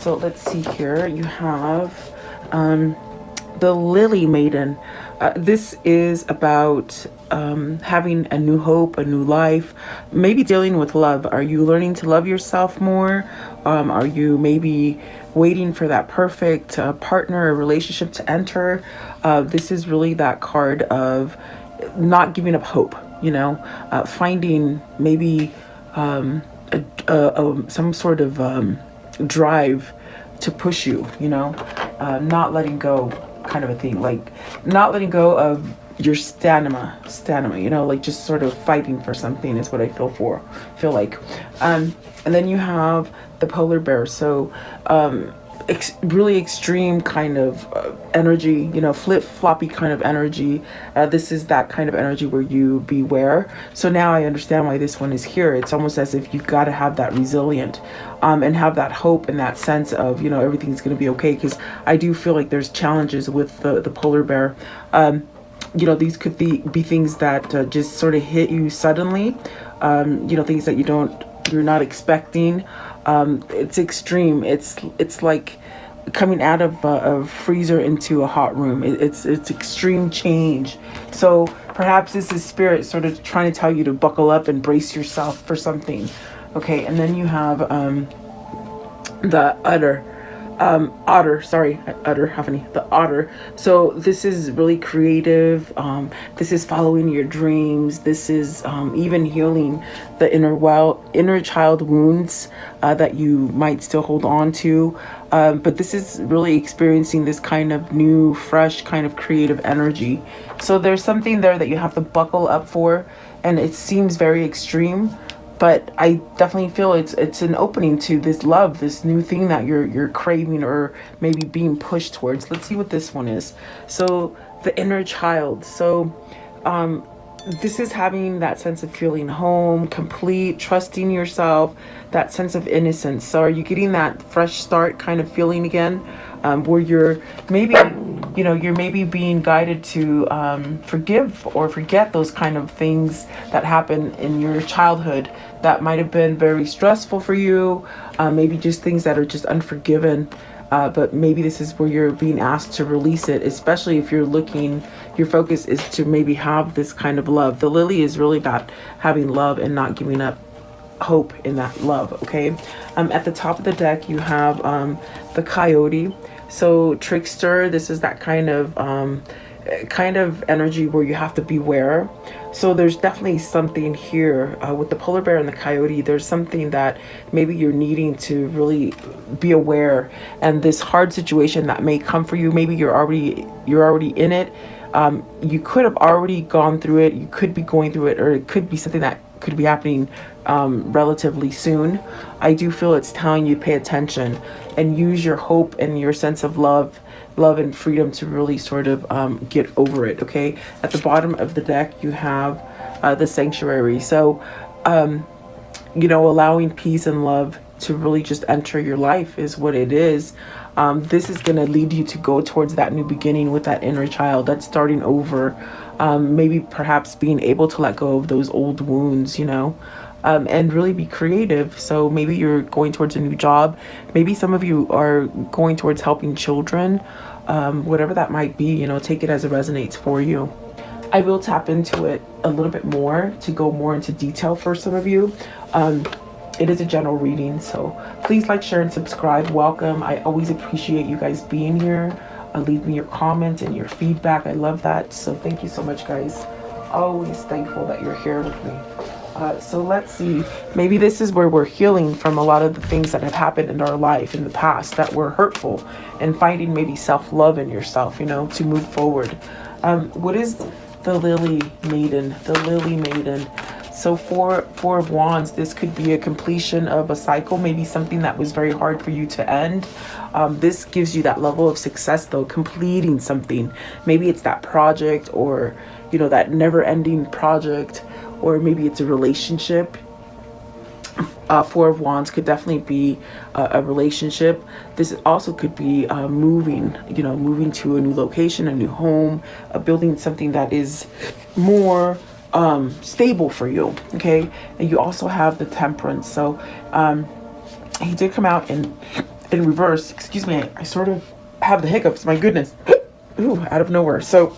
So let's see here. You have the Lily Maiden. This is about having a new hope, a new life, maybe dealing with love. Are you learning to love yourself more? Are you maybe waiting for that perfect partner or relationship to enter? This is really that card of not giving up hope, finding maybe some sort of drive to push you, not letting go, kind of a thing, like not letting go of your stamina, like just sort of fighting for something is what I feel like. And then you have the polar bear. So really extreme kind of energy, flip-floppy kind of energy. This is that kind of energy where you beware. So now I understand why this one is here. It's almost as if you've got to have that resilient and have that hope and that sense of, everything's going to be okay. Because I do feel like there's challenges with the polar bear. These could be things that just sort of hit you suddenly, things that you're not expecting. It's extreme. It's like coming out of a freezer into a hot room. It's extreme change. So perhaps this is spirit sort of trying to tell you to buckle up and brace yourself for something. Okay, and then you have the the otter. So this is really creative. This is following your dreams. This is even healing the inner child wounds that you might still hold on to. But this is really experiencing this kind of new, fresh, kind of creative energy. So there's something there that you have to buckle up for, and it seems very extreme. But I definitely feel it's an opening to this love, this new thing that you're craving or maybe being pushed towards. Let's see what this one is. So the inner child. So this is having that sense of feeling home, complete, trusting yourself, that sense of innocence. So are you getting that fresh start kind of feeling again, where you're maybe being guided to forgive or forget those kind of things that happened in your childhood that might have been very stressful for you, maybe just things that are just unforgiven. But maybe this is where you're being asked to release it, especially if your focus is to maybe have this kind of love. The lily is really about having love and not giving up hope in that love. Okay. At the top of the deck, you have the coyote. So trickster, this is that kind of energy where you have to beware. So there's definitely something here with the polar bear and the coyote. There's something that maybe you're needing to really be aware, and this hard situation that may come for you, maybe you're already in it. You could have already gone through it, you could be going through it, or it could be something that could be happening relatively soon. I do feel it's telling you pay attention and use your hope and your sense of love and freedom to really sort of get over it. Okay, at the bottom of the deck you have the sanctuary. So allowing peace and love to really just enter your life is what it is. This is going to lead you to go towards that new beginning with that inner child, that's starting over, maybe perhaps being able to let go of those old wounds, and really be creative. So maybe you're going towards a new job. Maybe some of you are going towards helping children, whatever that might be, take it as it resonates for you. I will tap into it a little bit more to go more into detail for some of you. It is a general reading, so please like, share, and subscribe. Welcome. I always appreciate you guys being here. Leave me your comments and your feedback. I love that. So thank you so much, guys. Always thankful that you're here with me. So let's see. Maybe this is where we're healing from a lot of the things that have happened in our life in the past that were hurtful, and finding maybe self-love in yourself, to move forward. What is the Lily Maiden? The Lily Maiden. So four of wands, this could be a completion of a cycle, maybe something that was very hard for you to end. This gives you that level of success though, completing something. Maybe it's that project, or that never-ending project, or maybe it's a relationship. Four of wands could definitely be a relationship. This also could be moving to a new location, a new home, building something that is more stable for you. Okay. And you also have the temperance. So he did come out in in reverse, excuse me, I sort of have the hiccups, my goodness. Ooh, out of nowhere. So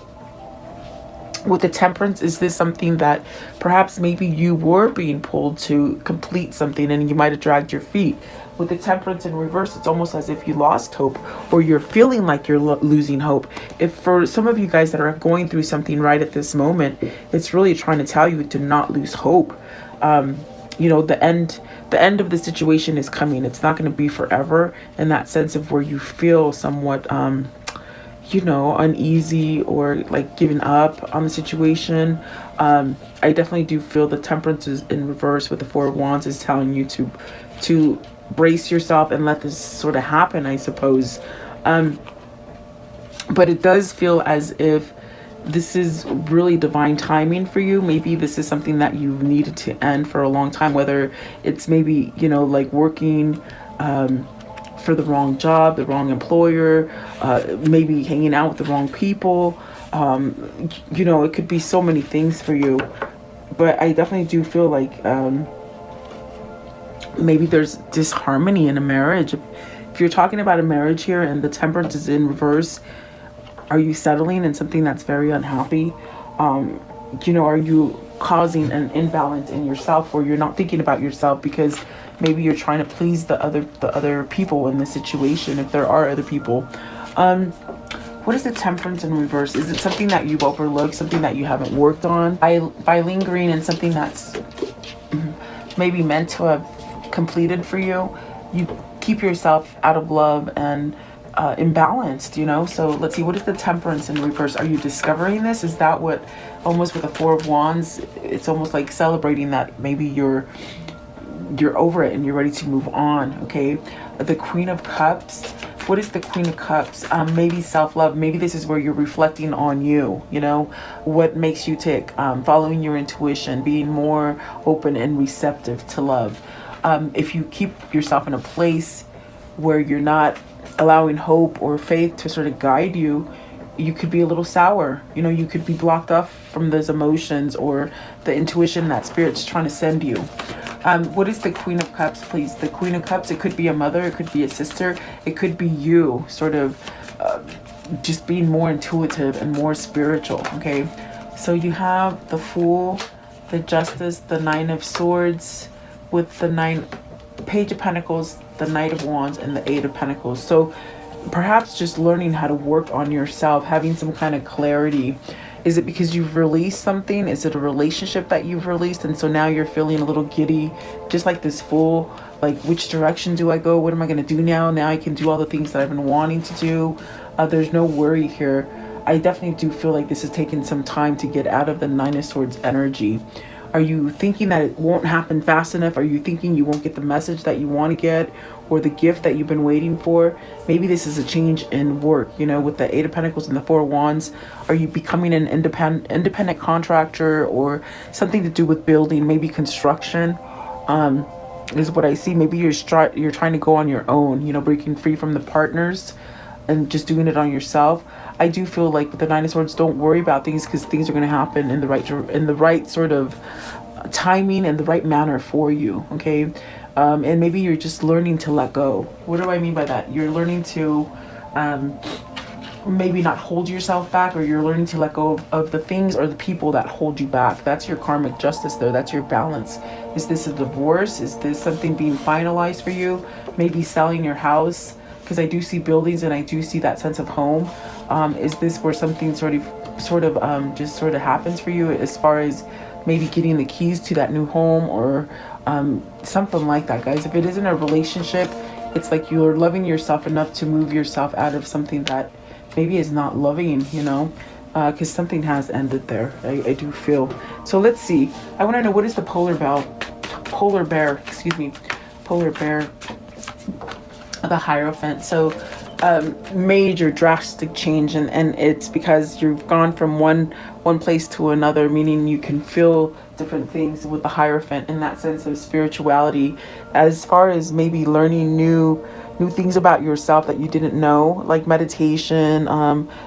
with the temperance, is this something that perhaps maybe you were being pulled to complete something and you might have dragged your feet? With the temperance in reverse, it's almost as if you lost hope, or you're feeling like you're losing hope. If for some of you guys that are going through something right at this moment, it's really trying to tell you to not lose hope. You know, the end of the situation is coming. It's not going to be forever, in that sense of where you feel somewhat you know, uneasy or like giving up on the situation. I definitely do feel the temperance is in reverse with the Four of Wands is telling you to brace yourself and let this sort of happen, I suppose. But it does feel as if this is really divine timing for you. Maybe this is something that you've needed to end for a long time, whether it's maybe, you know, like working for the wrong job, the wrong employer, maybe hanging out with the wrong people. You know, it could be so many things for you. But I definitely do feel like maybe there's disharmony in a marriage. If you're talking about a marriage here and the temperance is in reverse, are you settling in something that's very unhappy? You know, are you causing an imbalance in yourself, or you're not thinking about yourself because maybe you're trying to please the other people in the situation, if there are other people? What is the temperance in reverse? Is it something that you've overlooked, something that you haven't worked on? By lingering in something that's maybe meant to have completed for you, you keep yourself out of love and imbalanced, you know? So let's see, what is the temperance in reverse? Are you discovering this? Is that what, almost with the Four of Wands, it's almost like celebrating that maybe you're over it and you're ready to move on, okay? The Queen of Cups, what is the Queen of Cups? Maybe self-love. Maybe this is where you're reflecting on you, you know, what makes you tick, following your intuition, being more open and receptive to love. If you keep yourself in a place where you're not allowing hope or faith to sort of guide you, you could be a little sour. You know, you could be blocked off from those emotions or the intuition that Spirit's trying to send you. What is the Queen of Cups, please? The Queen of Cups, it could be a mother, it could be a sister, it could be you sort of just being more intuitive and more spiritual, okay? So you have the Fool, the Justice, the Nine of Swords, with the Page of Pentacles, the Knight of Wands, and the Eight of Pentacles. So perhaps just learning how to work on yourself, having some kind of clarity. Is it because you've released something? Is it a relationship that you've released and so now you're feeling a little giddy, just like this Fool? Like, which direction do I go? What am I going to do now? Now I can do all the things that I've been wanting to do. There's no worry here. I definitely do feel like this has taken some time to get out of the Nine of Swords energy. Are you thinking that it won't happen fast enough? Are you thinking you won't get the message that you want to get or the gift that you've been waiting for? Maybe this is a change in work, you know, with the Eight of Pentacles and the Four of Wands. Are you becoming an independent contractor or something to do with building, maybe construction? Is what I see. Maybe you're trying to go on your own, you know, breaking free from the partners and just doing it on yourself. I do feel like with the Nine of Swords, don't worry about things because things are going to happen in the right sort of timing and the right manner for you, okay? And maybe you're just learning to let go. What do I mean by that? You're learning to maybe not hold yourself back, or you're learning to let go of the things or the people that hold you back. That's your karmic justice there. That's your balance. Is this a divorce? Is this something being finalized for you? Maybe selling your house, because I do see buildings and I do see that sense of home. Is this where something sort of just happens for you, as far as maybe getting the keys to that new home or something like that, guys? If it isn't a relationship, it's like you're loving yourself enough to move yourself out of something that maybe is not loving, you know, because something has ended there. I do feel. So let's see. I want to know, what is the polar bear, the Hierophant. So major drastic change, and it's because you've gone from one place to another, meaning you can feel different things with the Hierophant in that sense of spirituality, as far as maybe learning new things about yourself that you didn't know, like meditation,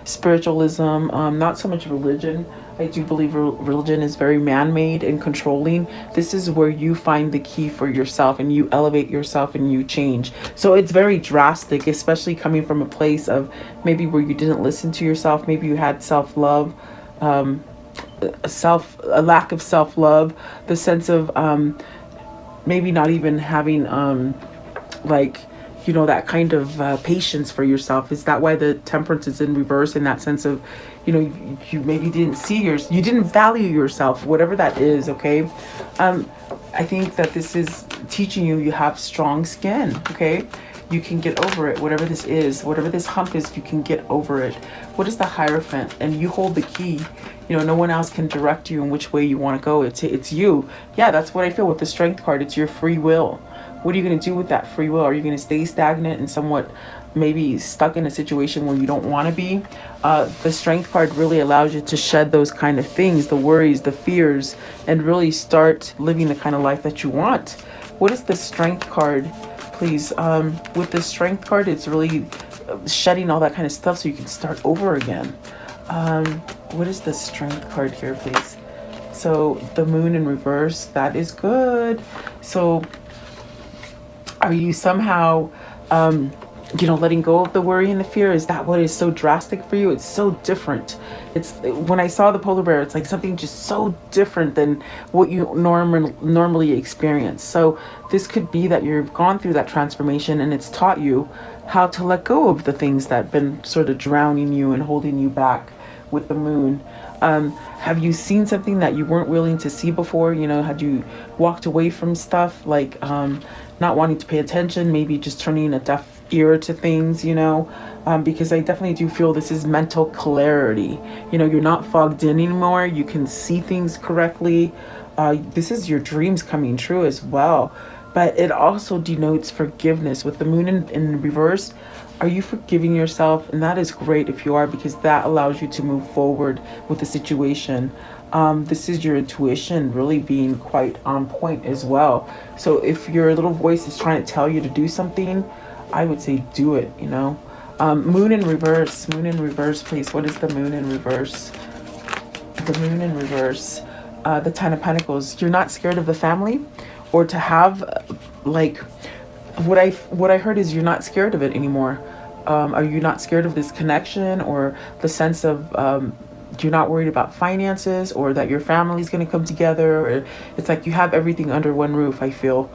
spiritualism, not so much religion, I do believe religion is very man-made and controlling. This is where you find the key for yourself and you elevate yourself and you change. So it's very drastic, especially coming from a place of maybe where you didn't listen to yourself. Maybe you had self-love, a lack of self-love, the sense of maybe not even having like, you know, that kind of patience for yourself. Is that why the temperance is in reverse, in that sense of, you know, you maybe didn't see you didn't value yourself, whatever that is. Okay. I think that this is teaching you, you have strong skin. Okay. You can get over it, whatever this is, whatever this hump is, you can get over it. What is the Hierophant? And you hold the key. You know, no one else can direct you in which way you want to go. It's you. Yeah, that's what I feel with the Strength card. It's your free will. What are you going to do with that free will? Are you going to stay stagnant and somewhat maybe stuck in a situation where you don't want to be? The Strength card really allows you to shed those kind of things, the worries, the fears, and really start living the kind of life that you want. What is the Strength card, please? With the Strength card, it's really shedding all that kind of stuff so you can start over again. What is the Strength card here, please? So the Moon in reverse, that is good. So are you somehow, you know, letting go of the worry and the fear? Is that what is so drastic for you? It's so different. It's, when I saw the polar bear, it's like something just so different than what you normally experience. So this could be that you've gone through that transformation and it's taught you how to let go of the things that have been sort of drowning you and holding you back with the Moon. Have you seen something that you weren't willing to see before? You know, had you walked away from stuff, like not wanting to pay attention, maybe just turning a deaf ear to things, you know? Because I definitely do feel this is mental clarity. You know, you're not fogged in anymore. You can see things correctly. This is your dreams coming true as well. But it also denotes forgiveness. With the Moon in reverse, are you forgiving yourself? And that is great if you are, because that allows you to move forward with the situation. This is your intuition really being quite on point as well. So if your little voice is trying to tell you to do something, I would say do it, you know. Moon in reverse, please. What is the Moon in reverse? The Moon in reverse, the Ten of Pentacles. You're not scared of the family, or to have, like, what I heard is you're not scared of it anymore. Are you not scared of this connection, or the sense of you're not worried about finances, or that your family's going to come together? Or it's like you have everything under one roof, I feel.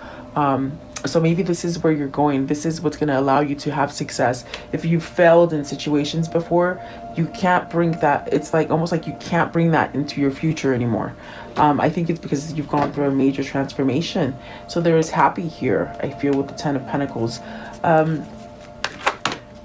So maybe this is where you're going. This is what's going to allow you to have success. If you've failed in situations before, you can't bring that. It's like almost like you can't bring that into your future anymore. I think it's because you've gone through a major transformation. So there is happy here, I feel, with the Ten of Pentacles.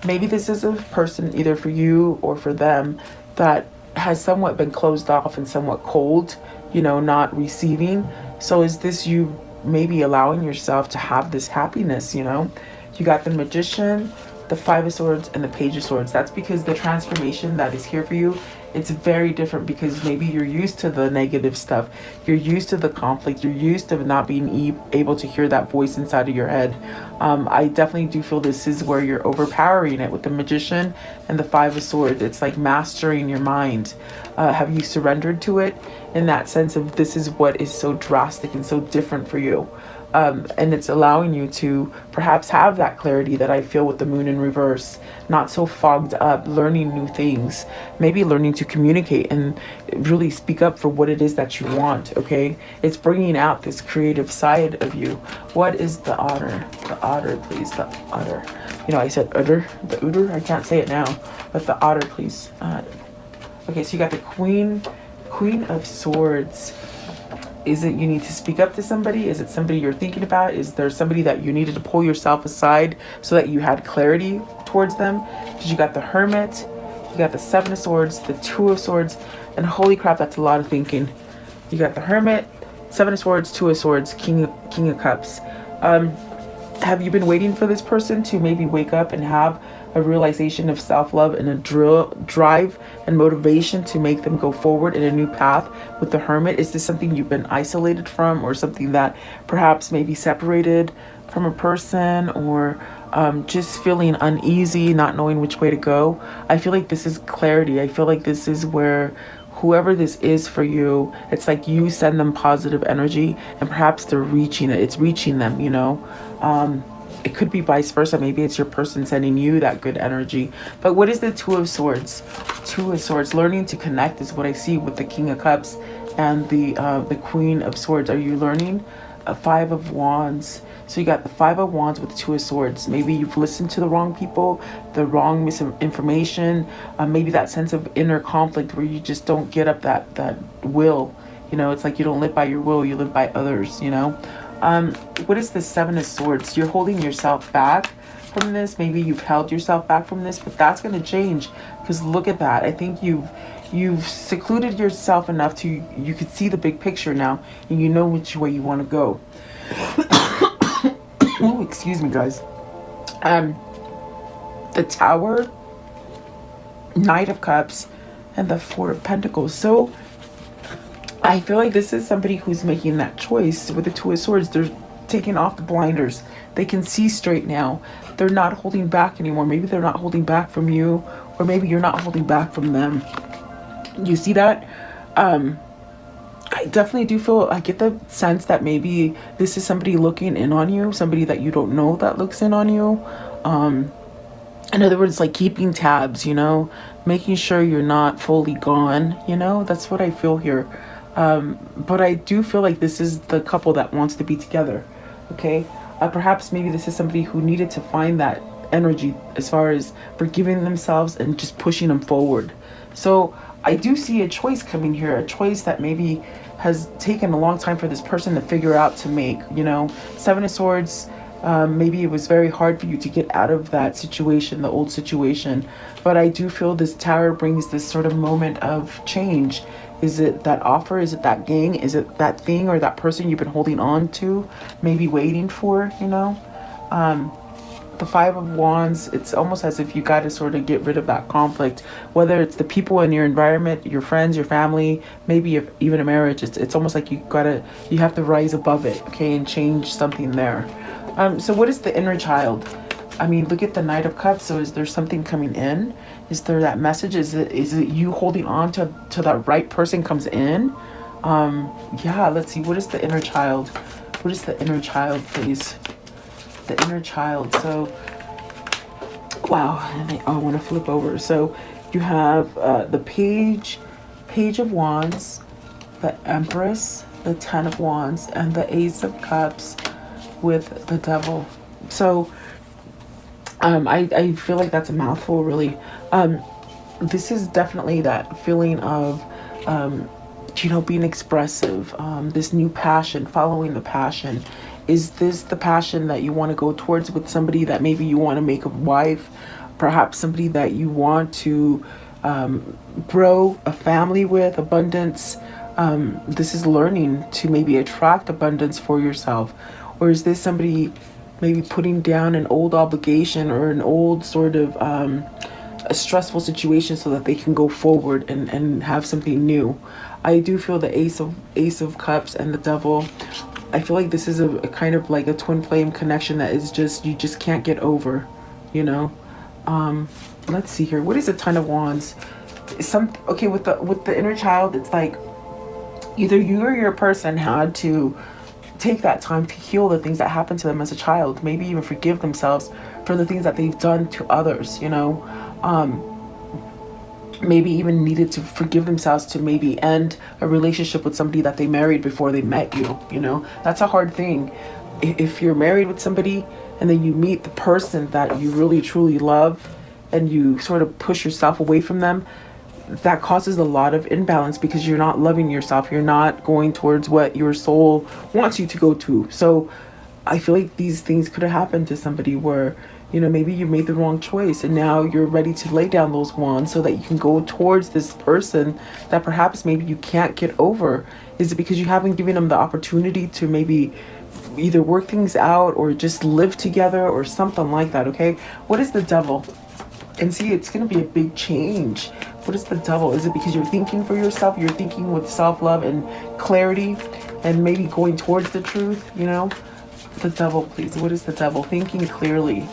Maybe this is a person, either for you or for them, that has somewhat been closed off and somewhat cold, you know, not receiving. So is this you maybe allowing yourself to have this happiness? You know, you got the Magician, the Five of Swords, and the Page of Swords. That's because the transformation that is here for you, it's very different, because maybe you're used to the negative stuff. You're used to the conflict. You're used to not being able to hear that voice inside of your head. I definitely do feel this is where you're overpowering it with the Magician and the Five of Swords. It's like mastering your mind. Have you surrendered to it in that sense of this is what is so drastic and so different for you? And it's allowing you to perhaps have that clarity that I feel with the Moon in reverse, not so fogged up, learning new things, maybe learning to communicate and really speak up for what it is that you want. Okay, it's bringing out this creative side of you. What is the Otter? The Otter, please. The Otter. You know, I said Otter, the Otter. I can't say it now, but the Otter, please. Okay, so you got the Queen of Swords. Is it you need to speak up to somebody? Is it somebody you're thinking about? Is there somebody that you needed to pull yourself aside so that you had clarity towards them? Because you got the Hermit, you got the Seven of Swords, the Two of Swords, and holy crap, that's a lot of thinking. You got the Hermit, Seven of Swords, Two of Swords, King of Cups. Have you been waiting for this person to maybe wake up and have a realization of self-love and a drive and motivation to make them go forward in a new path with the Hermit? Is this something you've been isolated from, or something that perhaps maybe separated from a person, or just feeling uneasy, not knowing which way to go? I feel like this is clarity. I feel like this is where whoever this is for you, it's like you send them positive energy, and perhaps they're reaching it. It's reaching them, you know. It could be vice versa. Maybe it's your person sending you that good energy. But what is the Two of Swords? Two of Swords. Learning to connect is what I see with the King of Cups and the Queen of Swords. Are you learning? A Five of Wands. So you got the Five of Wands with the Two of Swords. Maybe you've listened to the wrong people, the wrong misinformation, maybe that sense of inner conflict where you just don't get up that will. You know, it's like you don't live by your will, you live by others, you know. What is the Seven of Swords? You're holding yourself back from this. Maybe you've held yourself back from this, but that's going to change, because look at that. I think you've secluded yourself enough to you could see the big picture now, and you know which way you want to go. Oh, excuse me, guys. The Tower, Knight of Cups, and the Four of Pentacles. So I feel like this is somebody who's making that choice with the Two of Swords. They're taking off the blinders. They can see straight now. They're not holding back anymore. Maybe they're not holding back from you, or maybe you're not holding back from them. You see that? I definitely do feel, I get the sense that maybe this is somebody looking in on you, somebody that you don't know that looks in on you. In other words, like keeping tabs, you know, making sure you're not fully gone, you know, that's what I feel here. But I do feel like this is the couple that wants to be together, okay? Perhaps maybe this is somebody who needed to find that energy as far as forgiving themselves and just pushing them forward. So I do see a choice coming here, a choice that maybe has taken a long time for this person to figure out to make, you know. Seven of Swords, maybe it was very hard for you to get out of that situation, the old situation. But I do feel this Tower brings this sort of moment of change. Is it that offer? Is it that gang? Is it that thing or that person you've been holding on to, maybe waiting for, you know? The Five of Wands, it's almost as if you got to sort of get rid of that conflict, whether it's the people in your environment, your friends, your family, maybe if even a marriage. It's almost like you have to rise above it, okay, and change something there. So what is the inner child? I mean, look at the Knight of Cups. So is there something coming in? Is there that message? Is it you holding on to that right person comes in? Yeah, let's see. What is the inner child? What is the inner child, please? The inner child. So, wow. And I want to flip over. So you have the Page of Wands, the Empress, the Ten of Wands, and the Ace of Cups with the Devil. So I feel like that's a mouthful, really. This is definitely that feeling of you know, being expressive, this new passion, following the passion. Is this the passion that you want to go towards with somebody that maybe you want to make a wife, perhaps somebody that you want to grow a family with, abundance? This is learning to maybe attract abundance for yourself. Or is this somebody maybe putting down an old obligation or an old sort of a stressful situation so that they can go forward and have something new? I do feel the Ace of Cups and the Devil. I feel like this is a kind of like a twin flame connection that is just, you just can't get over, you know. Let's see here. What is the Ten of Wands? Okay, with the inner child, it's like either you or your person had to take that time to heal the things that happened to them as a child, maybe even forgive themselves for the things that they've done to others, you know. Maybe even needed to forgive themselves to maybe end a relationship with somebody that they married before they met you, you know. That's a hard thing. If you're married with somebody and then you meet the person that you really truly love and you sort of push yourself away from them, that causes a lot of imbalance because you're not loving yourself. You're not going towards what your soul wants you to go to. So I feel like these things could have happened to somebody where, you know, maybe you made the wrong choice and now you're ready to lay down those wands so that you can go towards this person that perhaps maybe you can't get over. Is it because you haven't given them the opportunity to maybe either work things out or just live together or something like that, okay? What is the Devil? And see, it's going to be a big change. What is the Devil? Is it because you're thinking for yourself? You're thinking with self-love and clarity and maybe going towards the truth, you know? The Devil, please. What is the Devil? Thinking clearly.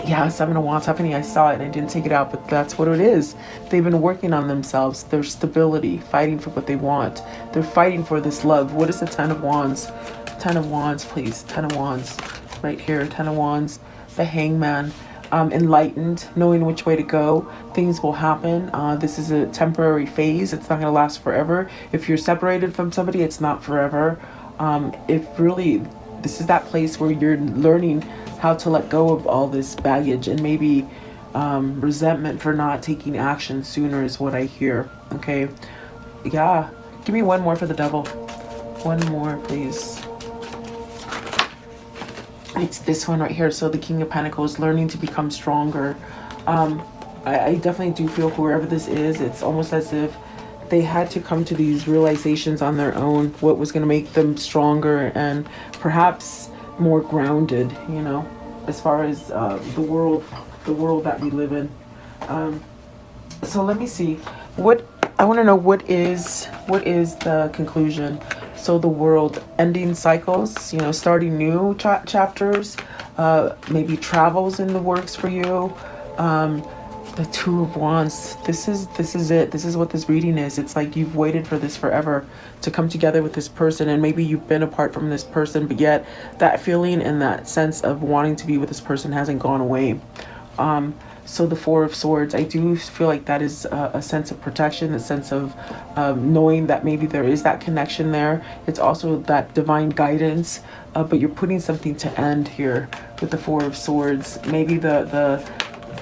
Yeah, Seven of Wands happening. I saw it and I didn't take it out, but that's what it is. They've been working on themselves, their stability, fighting for what they want. They're fighting for this love. What is the Ten of Wands? Ten of Wands, please. Ten of Wands, right here. Ten of Wands, the Hangman. Enlightened, knowing which way to go. Things will happen. This is a temporary phase. It's not going to last forever. If you're separated from somebody, it's not forever. If really, this is that place where you're learning how to let go of all this baggage and maybe resentment for not taking action sooner is what I hear. Okay. Yeah. Give me one more for the Devil. One more, please. It's this one right here. So the King of Pentacles, learning to become stronger. I definitely do feel whoever this is, it's almost as if they had to come to these realizations on their own, what was going to make them stronger and perhaps more grounded, you know, as far as the world that we live in. So let me see what I want to know. What is the conclusion? So the world, ending cycles, you know, starting new chapters, maybe travels in the works for you. The Two of Wands. This is it. This is what this reading is. It's like you've waited for this forever to come together with this person, and maybe you've been apart from this person, but yet that feeling and that sense of wanting to be with this person hasn't gone away. So the Four of Swords, I do feel like that is a sense of protection, a sense of knowing that maybe there is that connection there. It's also that divine guidance, but you're putting something to end here with the Four of Swords. Maybe the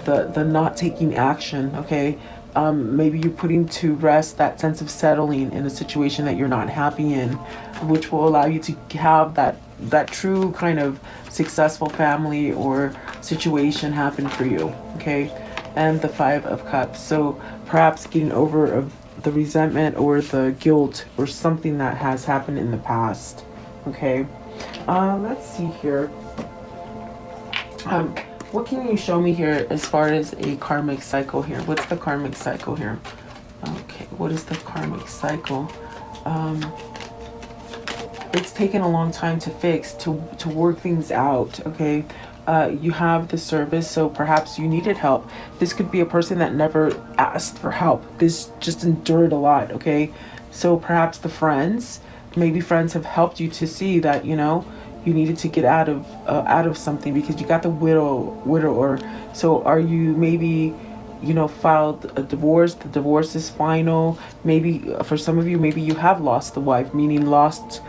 not taking action, okay? Maybe you're putting to rest that sense of settling in a situation that you're not happy in, which will allow you to have that true kind of successful family or situation happen for you, okay? And the Five of Cups. So perhaps getting over of the resentment or the guilt or something that has happened in the past, okay? Let's see here. What can you show me here as far as a karmic cycle here? What's the karmic cycle here? Okay, what is the karmic cycle? It's taken a long time to fix, to work things out, okay? You have the Service, so perhaps you needed help. This could be a person that never asked for help. This just endured a lot, okay? So perhaps the friends, maybe friends have helped you to see that, you know, you needed to get out of something because you got the widower. So are you maybe, you know, filed a divorce? The divorce is final. Maybe for some of you, maybe you have lost the wife, meaning lost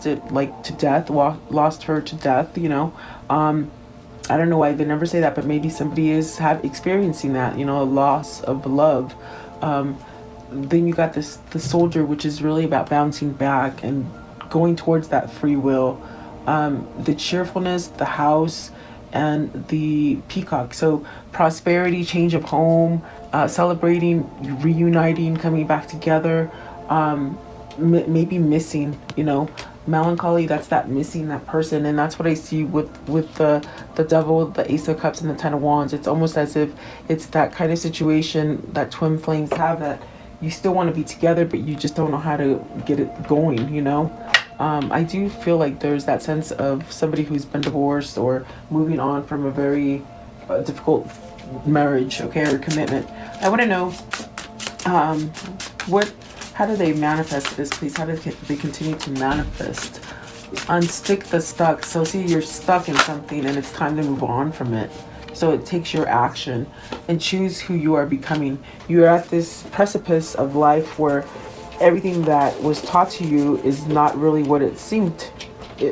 it like to death, lost her to death, you know. I don't know why they never say that, but maybe somebody is experiencing that, you know, a loss of love. Then you got the Soldier, which is really about bouncing back and going towards that free will. The Cheerfulness, the House, and the Peacock. So prosperity, change of home, celebrating, reuniting, coming back together. Maybe missing, you know, melancholy. That's that missing that person, and that's what I see with the Devil, the Ace of Cups, and the Ten of Wands. It's almost as if it's that kind of situation that twin flames have, that you still want to be together, but you just don't know how to get it going, you know. I do feel like there's that sense of somebody who's been divorced or moving on from a very difficult marriage, okay, or commitment. I want to know how do they manifest this, please? How do they continue to manifest? Unstick the stuck. So see, you're stuck in something and it's time to move on from it. So it takes your action and choose who you are becoming. You're at this precipice of life where everything that was taught to you is not really what it seemed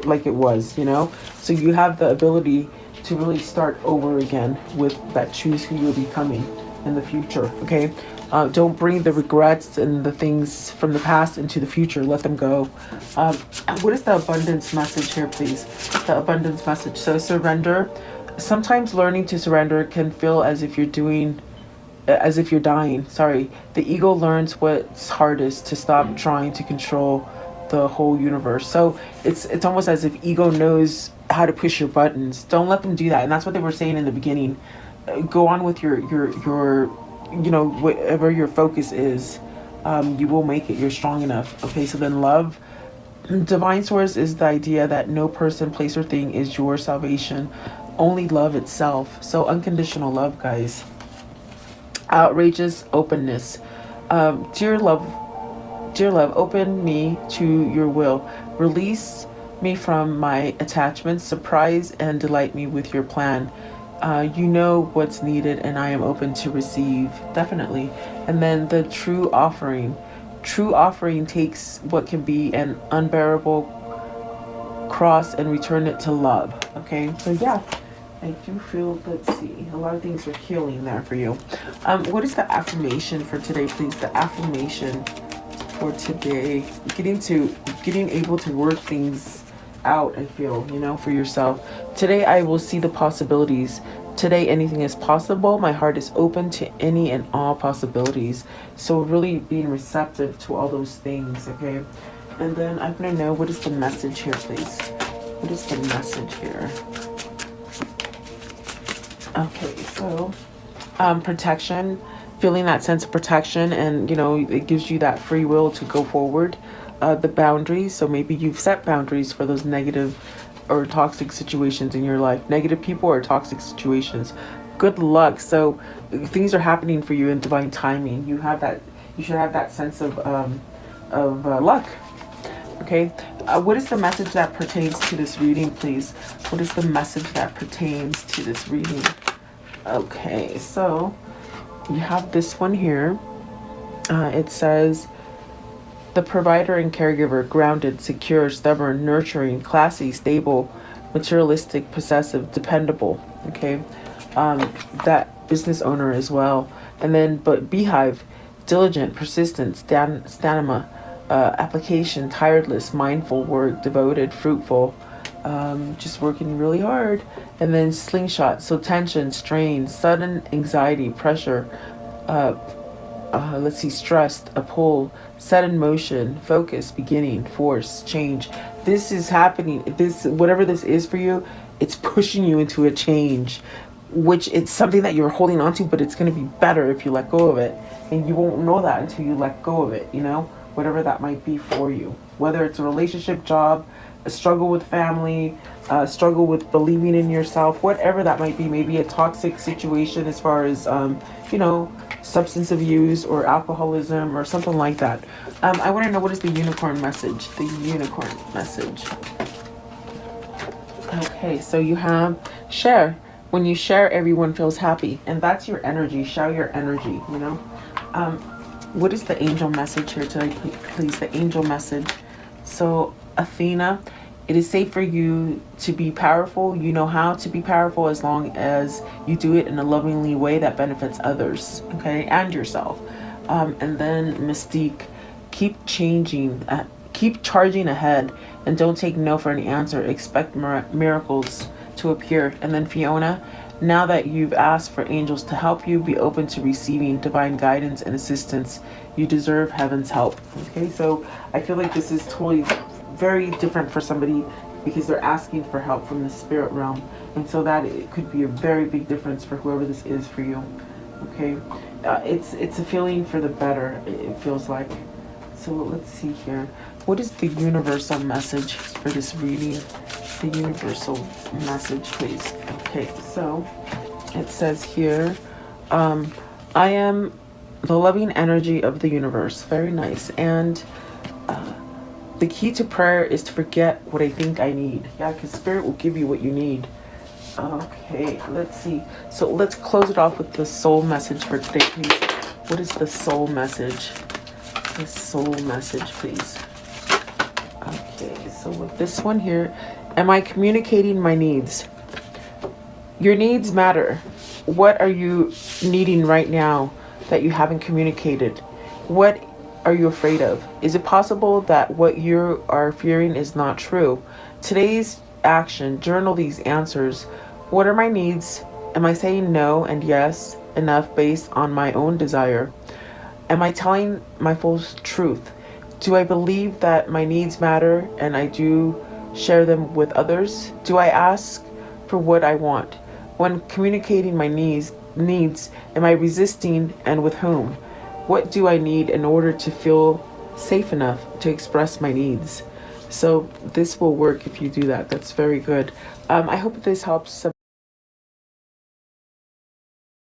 like it was, you know? So you have the ability to really start over again with that choose who you're becoming in the future, okay? Don't bring the regrets and the things from the past into the future. Let them go. What is the abundance message here, please? The abundance message. So surrender. Sometimes learning to surrender can feel as if you're dying. Sorry. The ego learns what's hardest, to stop trying to control the whole universe. So it's almost as if ego knows how to push your buttons. Don't let them do that. And that's what they were saying in the beginning. Go on with your you know, whatever your focus is, you will make it. You're strong enough. Okay, so then love. Divine Source is the idea that no person, place, or thing is your salvation. only love itself. So unconditional love, guys. Outrageous openness. Dear love, dear love, open me to your will. Release me from my attachments. Surprise and delight me with your plan. You know what's needed, and I am open to receive. Definitely. And then the true offering. True offering takes what can be an unbearable cross and return it to love. Okay, so yeah, I do feel, let's see, a lot of things are healing there for you. What is the affirmation for today, please? The affirmation for today, getting able to work things out, I feel, you know, for yourself. Today I will see the possibilities. Today anything is possible. My heart is open to any and all possibilities. So really being receptive to all those things, okay? And then I'm gonna know, what is the message here, please? What is the message here? Okay, so protection, feeling that sense of protection, and you know, it gives you that free will to go forward. The boundaries, so maybe you've set boundaries for those negative or toxic situations in your life, negative people or toxic situations. Good luck. So things are happening for you in divine timing. You should have that sense of luck. Okay, what is the message that pertains to this reading, please? What is the message that pertains to this reading? Okay, so you have this one here. It says, the provider and caregiver, grounded, secure, stubborn, nurturing, classy, stable, materialistic, possessive, dependable. Okay, that business owner as well. And then, but beehive, diligent, persistent, stamina, application, tireless, mindful, work, devoted, fruitful, just working really hard. And then slingshot, so tension, strain, sudden anxiety, pressure, let's see, stressed, a pull, set in motion, focus, beginning, force, change. This is happening. This, whatever this is for you, it's pushing you into a change, which it's something that you're holding on to, but it's going to be better if you let go of it. And you won't know that until you let go of it, you know, whatever that might be for you, whether it's a relationship, job, a struggle with family, struggle with believing in yourself, whatever that might be. Maybe a toxic situation as far as, you know, substance abuse or alcoholism or something like that. I want to know, what is the unicorn message? The unicorn message. Okay, so you have share. When you share, everyone feels happy, and that's your energy. Share your energy, you know. What is the angel message here today, please? The angel message. So Athena, it is safe for you to be powerful. You know how to be powerful as long as you do it in a lovingly way that benefits others, okay, and yourself. And then Mystique, keep charging ahead, and don't take no for an answer. Expect miracles to appear. And then Fiona, now that you've asked for angels to help you, be open to receiving divine guidance and assistance. You deserve heaven's help. Okay, so I feel like this is totally very different for somebody, because they're asking for help from the spirit realm, and so that it could be a very big difference for whoever this is for you. Okay, it's a feeling for the better, it feels like. So let's see here, what is the universal message for this reading? The universal message, please. Okay, so it says here, I am the loving energy of the universe. Very nice. And the key to prayer is to forget what I think I need. Yeah, because spirit will give you what you need. Okay, let's see. So let's close it off with the soul message for today, please. What is the soul message? The soul message, please. Okay, so with this one here, am I communicating my needs? Your needs matter. What are you needing right now that you haven't communicated? What are you afraid of? Is it possible that what you are fearing is not true? Today's action, journal these answers. What are my needs? Am I saying no and yes enough based on my own desire? Am I telling my full truth? Do I believe that my needs matter and I do share them with others? Do I ask for what I want? When communicating my needs, am I resisting, and with whom? What do I need in order to feel safe enough to express my needs? So this will work if you do that. That's very good. I hope this helps.